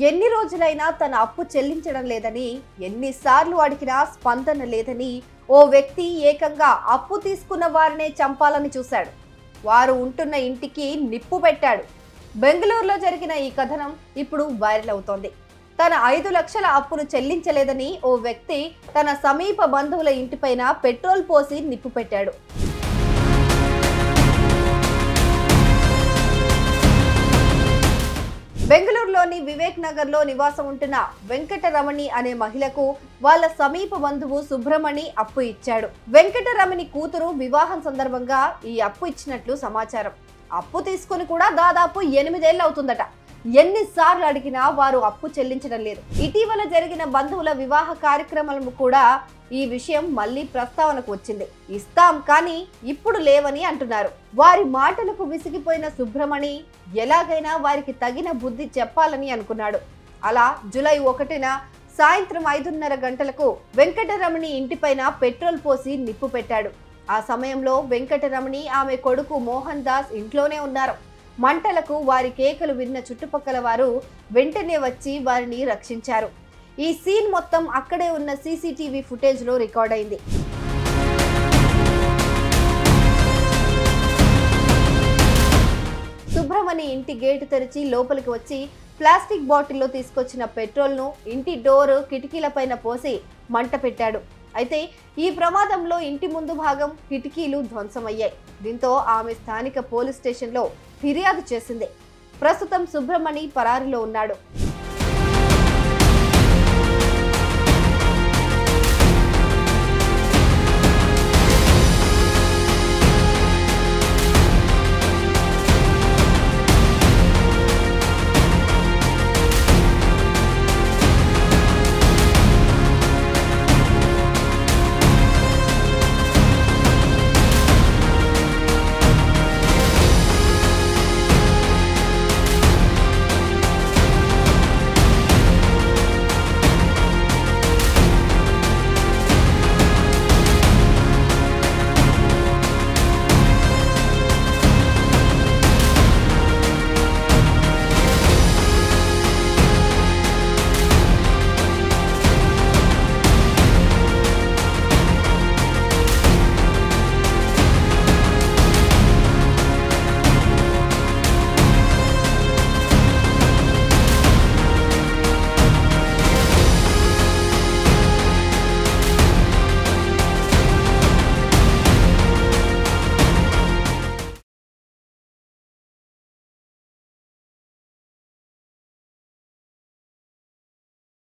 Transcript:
ఎన్ని రోజులైనా తన అప్పు చెల్లించడం లేదని, ఎన్నిసార్లు అడిగినా స్పందన లేదని ఓ వ్యక్తి ఏకంగా అప్పు తీసుకున్న వారినే చంపాలని చూశాడు. వారు ఉంటున్న ఇంటికి నిప్పు పెట్టాడు. బెంగళూరులో జరిగిన ఈ కథనం ఇప్పుడు వైరల్ అవుతోంది. తన 5 లక్షల అప్పును చెల్లించలేదని ఓ వ్యక్తి తన సమీప బంధువుల ఇంటిపైన పెట్రోల్ పోసి నిప్పు పెట్టాడు. బెంగళూరులోని వివేక్ నగర్ లో నివాసం ఉంటున్న వెంకటరమణి అనే మహిళకు వాళ్ళ సమీప బంధువు సుబ్రమణి అప్పు ఇచ్చాడు. వెంకటరమణి కూతురు వివాహం సందర్భంగా ఈ అప్పు ఇచ్చినట్లు సమాచారం. అప్పు తీసుకుని కూడా దాదాపు 8 ఏళ్ళు అవుతుందట. ఎన్నిసార్లు అడిగినా వారు అప్పు చెల్లించడం లేదు. ఇటీవల జరిగిన బంధువుల వివాహ కార్యక్రమాలను కూడా ఈ విషయం మళ్ళీ ప్రస్తావనకు వచ్చింది. ఇస్తాం కానీ ఇప్పుడు లేవని అంటున్నారు. వారి మాటలకు విసిగిపోయిన సుబ్రమణి ఎలాగైనా వారికి తగిన బుద్ధి చెప్పాలని అనుకున్నాడు. అలా జూలై 1న సాయంత్రం 5:30 గంటలకు వెంకటరమణి ఇంటిపైన పెట్రోల్ పోసి నిప్పు పెట్టాడు. ఆ సమయంలో వెంకటరమణి ఆమె కొడుకు మోహన్ దాస్ ఇంట్లోనే ఉన్నారు. మంటలకు వారి కేకలు విన్న చుట్టుపక్కల వారు వెంటనే వచ్చి వారిని రక్షించారు. ఈ సీన్ మొత్తం అక్కడే ఉన్న సీసీటీవీ ఫుటేజ్ లో రికార్డ్ అయింది. సుబ్రమణి ఇంటి గేటు తెరిచి లోపలికి వచ్చి ప్లాస్టిక్ బాటిల్లో తీసుకొచ్చిన పెట్రోల్ ను ఇంటి డోర్ కిటికీలపైన పోసి మంట పెట్టాడు. అయితే ఈ ప్రమాదంలో ఇంటి ముందు భాగం కిటికీలు ధ్వంసమయ్యాయి. దీంతో ఆమె స్థానిక పోలీస్ స్టేషన్లో ఫిర్యాదు చేసింది. ప్రస్తుతం సుబ్రమణి పరారీలో ఉన్నాడు.